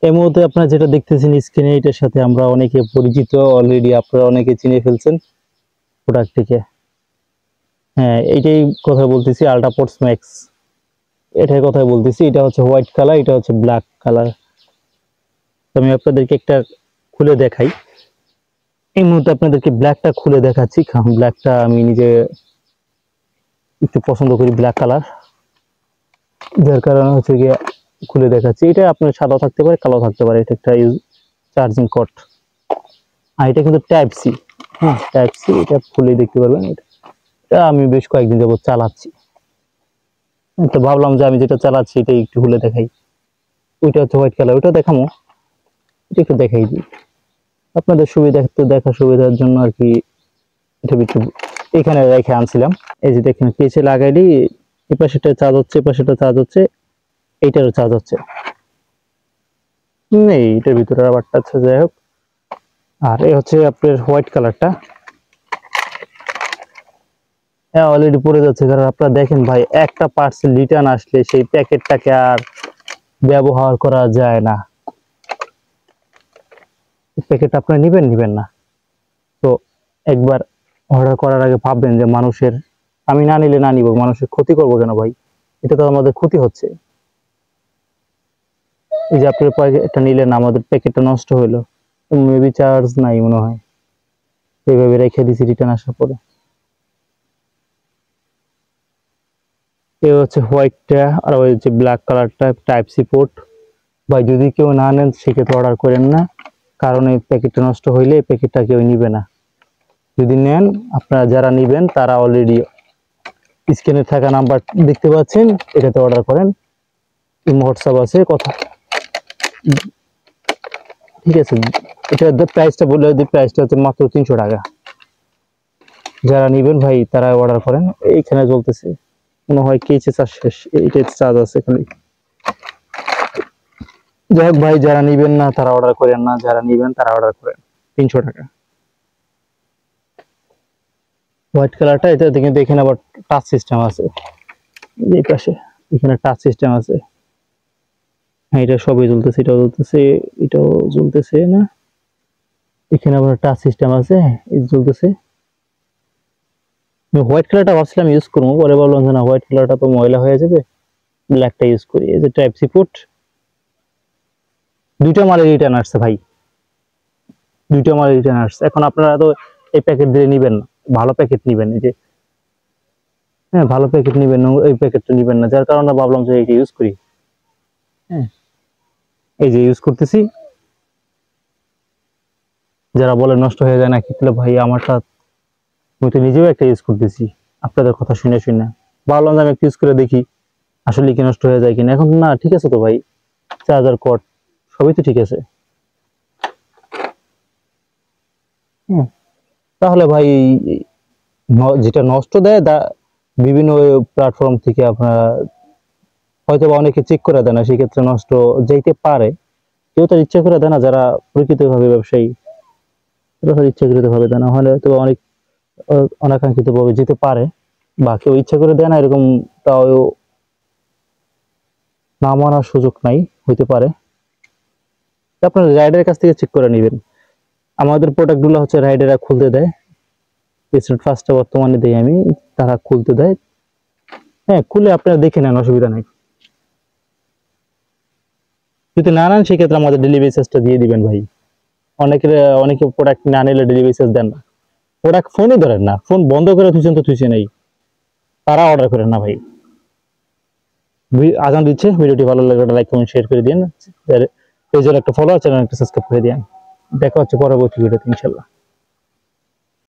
এই মুহূর্তে আপনারা যেটা দেখতেছেন স্ক্রিনে, এটার সাথে আমরা অনেকে পরিচিত, অলরেডি আপনারা অনেকে চিনে ফেলছেন প্রোডাক্টটিকে। হ্যাঁ, এইটাই কথা বলতেছি, আল্ট্রাপোর্টস ম্যাক্স, এটার কথা বলতেছি। এটা হচ্ছে হোয়াইট কালার, এটা হচ্ছে ব্ল্যাক কালার। আমি আপনাদেরকে একটা খুলে দেখাই। এই মুহূর্তে আপনাদেরকে ব্ল্যাকটা খুলে দেখাচ্ছি, কারণ ব্ল্যাকটা আমি নিজে একটু পছন্দ করি, ব্ল্যাক কালার, যার কারণে হচ্ছে গিয়ে খুলে দেখাচ্ছি। এটা আপনার সাদাও থাকতে পারে, কালো থাকতে পারে। এটা একটা চার্জিং কর্ড, আর এটা কিন্তু টাইপ সি। হ্যাঁ, টাইপ সি, এটা খুলে দেখতে পারবেন। এটা আমি বেশ কয়েকদিন যাবত চালাচ্ছি, তো ভাবলাম যে আমি যেটা চালাচ্ছি এটা একটু খুলে দেখাই। ওইটা হচ্ছে হোয়াইট কালার, ওইটা দেখাবো, এটা একটু দেখাই দিই আপনাদের দেখার সুবিধার জন্য আর কি। এটা একটু এখানে রেখে আনছিলাম। এই যে দেখেন, পেছে লাগাইলি এই পাশেটা চার্জ হচ্ছে, এই পাশেটা চার্জ হচ্ছে, এইটারও চার্জ হচ্ছে। নেই এটার ভিতরে আবারটা আছে, যাই হোক। আর এই হচ্ছে আপনার হোয়াইট কালারটা, হ্যাঁ অলরেডি পড়ে যাচ্ছে। কারণ আপনারা দেখেন ভাই, একটা পার্সেল রিটার্ন আসলে সেই প্যাকেটটাকে আর ব্যবহার করা যায় না। প্যাকেট আপনারা নিবেন না, তো একবার অর্ডার করার আগে ভাববেন যে মানুষের, আমি না নিলে না নিব, মানুষের ক্ষতি করবো কেন ভাই? এটা তো আমাদের ক্ষতি হচ্ছে। এই যে আপনার প্যাকেটটা নিলেন, আমাদের প্যাকেটটা নষ্ট হইলো, মেবি চার্জ নাই মনে হয়, এইভাবে রেখে দিছি রিটার্ন আসার পরে। এই হচ্ছে হোয়াইটটা, আর ওই যে ব্ল্যাক কালারটা টাইপ সি পোর্ট। ভাই যদি কেউ না নেন সেক্ষেত্রে অর্ডার করেন না, কারণ এই প্যাকেটটা নষ্ট হইলে এই প্যাকেটটা কেউ নিবে না। যদি নেন, আপনারা যারা নিবেন তারা অলরেডি স্ক্রিনে থাকা নাম্বার দেখতে পাচ্ছেন, এটাতে অর্ডার করেন। হোয়াটসঅ্যাপ আছে, কথা ঠিক আছে। এটা প্রাইসটা বলে দিই, প্রাইসটা হচ্ছে মাত্র 300 টাকা। যারা নিবেন ভাই তারা অর্ডার করেন। এইখানে চলতেছে মনে হয় কেচে চার্জ শেষ, এইটা চার্জ আছে খালি। যাই হোক ভাই, যারা নিবেন না তারা অর্ডার করেন না, যারা নিবেন তারা অর্ডার করেন। 300 টাকা হোয়াইট কালারটা। এটা কিন্তু এখানে আবার টাচ সিস্টেম আছে, এই পাশে এখানে টাচ সিস্টেম আছে। হ্যাঁ, এটা সবই জ্বলতেছে, এটাও জ্বলতেছে, এটাও জ্বলতেছে না, এখানে আবার টাচ সিস্টেম আছে, এই জ্বলতেছে। হোয়াইট কালারটা ভাবছিলাম ইউজ করবো, পরে বললাম যে না, হোয়াইট কালারটা তো ময়লা হয়ে যাবে, ব্ল্যাকটা ইউজ করি। এই যে টাইপ সি পোর্ট, দুইটা মালে রিটার্ন আসছে ভাই, দুইটা মালে রিটার্ন আসছে। এখন আপনারা তো এই প্যাকেট দিয়ে নিবেন না, ভালো প্যাকেট নিবেন। এই যে হ্যাঁ, ভালো প্যাকেট নিবেন, এই প্যাকেটটা নিবেন না, যার কারণে ভাবলাম যে এইটা ইউজ করি। হ্যাঁ, এই যে ইউজ করতেছি। যারা বলে নষ্ট হয়ে যায় না, কি ভাই আমারটা, আমি তো নিজেও একটা ইউজ করতেছি, আপনাদের কথা শুনে শুনে ভাবলাম যে আমি একটা ইউজ করে দেখি আসলে কি নষ্ট হয়ে যায় কিনা। এখন না, ঠিক আছে তো ভাই, চার্জার কর্ড সবই তো ঠিক আছে। তাহলে ভাই যেটা নষ্ট দেয় বিভিন্ন প্ল্যাটফর্ম থেকে আপনারা হয়তো বা অনেকে চেক করে দেয় না, সেক্ষেত্রে নষ্ট যাইতে পারে। কেউ তার ইচ্ছা করে দেয় না, যারা প্রকৃতভাবে ব্যবসায়ী তারা ইচ্ছাকৃত ভাবে দেয় না, হলে হয়তো অনেক অনাকাঙ্ক্ষিত ভাবে যেতে পারে, বা কেউ ইচ্ছা করে দেয় না এরকম, তাও না মানার সুযোগ নাই, হইতে পারে। আপনার রাইডারের কাছ থেকে চেক করে নেবেন। আমাদের প্রোডাক্টগুলো হচ্ছে রাইডাররা খুলতে দেয়, ফার্স্টে বর্তমানে দেই আমি, তারা খুলতে দেয়। হ্যাঁ, খুলে আপনারা দেখে নেন, অসুবিধা নেই। যদি না নেন সেক্ষেত্রে আমাদের ডেলিভারি চার্জটা দিয়ে দিবেন ভাই। অনেকে প্রোডাক্ট না নিলে ডেলিভারি চার্জ দেন না, প্রোডাক্ট ফোনই ধরেন না, ফোন বন্ধ করে থুইছেন তো থুইছে নেই, তারা অর্ডার করেন না ভাই। আজান দিচ্ছে, ভিডিওটি ভালো লাগলে লাইক কমেন্ট শেয়ার করে দিন, পেজের একটা ফলো, চ্যানেল একটা সাবস্ক্রাইব করে দিন। দেখা হচ্ছে পরবর্তী ভিডিওতে ইনশাল্লাহ।